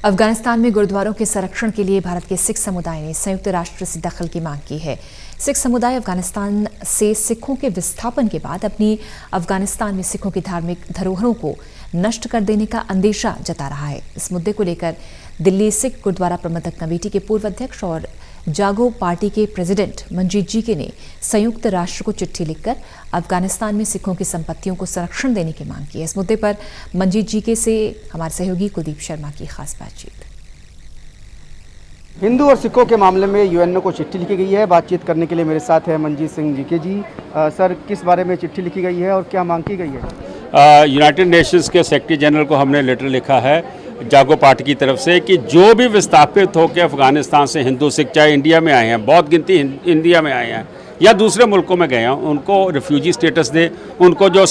अफगानिस्तान में गुरुद्वारों के संरक्षण के लिए भारत के सिख समुदाय ने संयुक्त राष्ट्र से दखल की मांग की है। सिख समुदाय अफगानिस्तान से सिखों के विस्थापन के बाद अपनी अफगानिस्तान में सिखों की धार्मिक धरोहरों को नष्ट कर देने का अंदेशा जता रहा है। इस मुद्दे को लेकर दिल्ली सिख गुरुद्वारा प्रबंधक कमेटी के पूर्व अध्यक्ष और जागो पार्टी के प्रेसिडेंट मंजीत जी के ने संयुक्त राष्ट्र को चिट्ठी लिखकर अफगानिस्तान में सिखों की संपत्तियों को संरक्षण देने की मांग की है। इस मुद्दे पर मंजीत जी के से हमारे सहयोगी कुलदीप शर्मा की खास बातचीत। हिंदू और सिखों के मामले में यूएनओ को चिट्ठी लिखी गई है। बातचीत करने के लिए मेरे साथ है मंजीत सिंह जीके जी। सर, किस बारे में चिट्ठी लिखी गई है और क्या मांग की गई है? यूनाइटेड नेशंस के सेक्रेटरी जनरल को हमने लेटर लिखा है जागो पार्टी की तरफ से कि जो भी विस्थापित होकर अफगानिस्तान से हिंदू सिख चाहे इंडिया में आए हैं, बहुत गिनती इंडिया में आए हैं या दूसरे मुल्कों में गए हैं, उनको रिफ्यूजी स्टेटस दे, उनको जो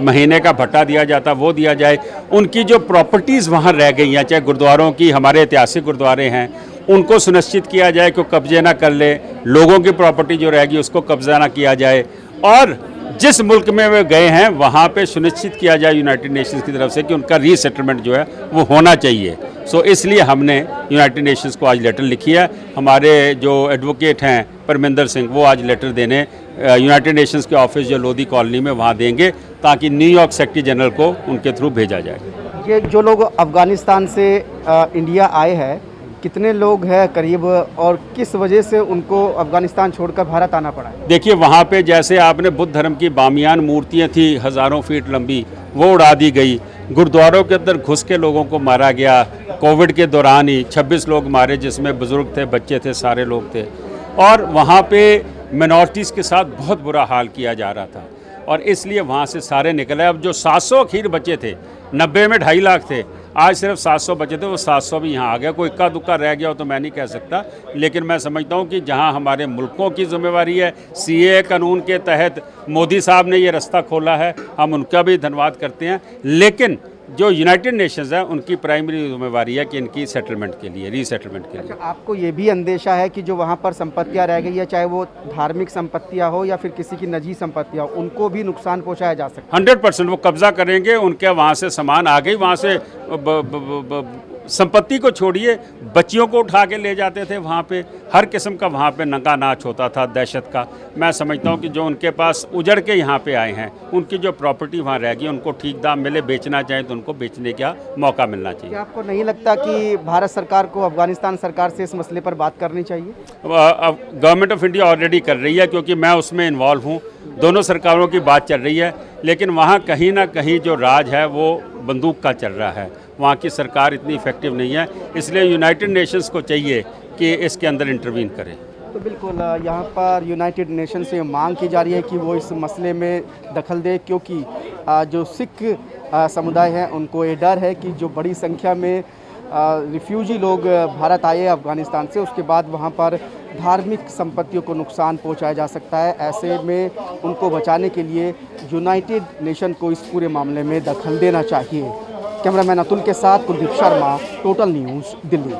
महीने का भत्ता दिया जाता वो दिया जाए, उनकी जो प्रॉपर्टीज़ वहाँ रह गई हैं, चाहे गुरुद्वारों की, हमारे ऐतिहासिक गुरुद्वारे हैं, उनको सुनिश्चित किया जाए कि कब्जे ना कर ले, लोगों की प्रॉपर्टी जो रहेगी उसको कब्जा ना किया जाए और जिस मुल्क में वे गए हैं वहाँ पे सुनिश्चित किया जाए यूनाइटेड नेशंस की तरफ से कि उनका रीसेटलमेंट जो है वो होना चाहिए। इसलिए हमने यूनाइटेड नेशंस को आज लेटर लिखी है। हमारे जो एडवोकेट हैं परमिंदर सिंह, वो आज लेटर देने यूनाइटेड नेशंस के ऑफिस जो लोधी कॉलोनी में वहाँ देंगे ताकि न्यूयॉर्क सेक्रेटरी जनरल को उनके थ्रू भेजा जाए। ये जो लोग अफगानिस्तान से इंडिया आए हैं, कितने लोग हैं करीब और किस वजह से उनको अफगानिस्तान छोड़कर भारत आना पड़ा है? देखिए, वहाँ पे जैसे आपने बुद्ध धर्म की बामियान मूर्तियाँ थी हज़ारों फीट लंबी, वो उड़ा दी गई। गुरुद्वारों के अंदर घुस के लोगों को मारा गया। कोविड के दौरान ही 26 लोग मारे, जिसमें बुज़ुर्ग थे, बच्चे थे, सारे लोग थे। और वहाँ पे मिनॉरिटीज़ के साथ बहुत बुरा हाल किया जा रहा था और इसलिए वहाँ से सारे निकले। अब जो 700 अखीर बचे थे, 90 में 2.5 लाख थे, आज सिर्फ 700 बचे थे, वो 700 भी यहाँ आ गया। कोई इक्का दुक्का रह गया हो तो मैं नहीं कह सकता, लेकिन मैं समझता हूँ कि जहाँ हमारे मुल्कों की जिम्मेवारी है, सीए कानून के तहत मोदी साहब ने ये रास्ता खोला है, हम उनका भी धन्यवाद करते हैं। लेकिन जो यूनाइटेड नेशंस है उनकी प्राइमरी जिम्मेवारी है कि इनकी सेटलमेंट के लिए, रीसेटलमेंट के लिए। अच्छा, आपको ये भी अंदेशा है कि जो वहाँ पर संपत्तियाँ रह गई है, चाहे वो धार्मिक संपत्तियाँ हो या फिर किसी की निजी संपत्तियाँ हो, उनको भी नुकसान पहुँचाया जा सकता है? 100% वो कब्जा करेंगे। उनके वहाँ से सामान आ गई, वहाँ से संपत्ति को छोड़िए, बच्चियों को उठा के ले जाते थे वहाँ पे, हर किस्म का वहाँ पे नंगा नाच होता था, दहशत का। मैं समझता हूँ कि जो उनके पास उजड़ के यहाँ पे आए हैं, उनकी जो प्रॉपर्टी वहाँ रह गई, उनको ठीक दाम मिले, बेचना चाहें तो उनको बेचने का मौका मिलना चाहिए। क्या आपको नहीं लगता कि भारत सरकार को अफगानिस्तान सरकार से इस मसले पर बात करनी चाहिए? गवर्नमेंट ऑफ इंडिया ऑलरेडी कर रही है, क्योंकि मैं उसमें इन्वॉल्व हूँ। दोनों सरकारों की बात चल रही है, लेकिन वहाँ कहीं ना कहीं जो राज है वो बंदूक का चल रहा है। वहाँ की सरकार इतनी इफेक्टिव नहीं है, इसलिए यूनाइटेड नेशंस को चाहिए कि इसके अंदर इंटरवीन करें। तो बिल्कुल यहाँ पर यूनाइटेड नेशन से मांग की जा रही है कि वो इस मसले में दखल दे, क्योंकि जो सिख समुदाय है उनको ये डर है कि जो बड़ी संख्या में रिफ्यूजी लोग भारत आए अफ़गानिस्तान से, उसके बाद वहाँ पर धार्मिक संपत्तियों को नुकसान पहुँचाया जा सकता है। ऐसे में उनको बचाने के लिए यूनाइटेड नेशन को इस पूरे मामले में दखल देना चाहिए। कैमरामैन अतुल के साथ कुलदीप शर्मा, टोटल न्यूज़, दिल्ली।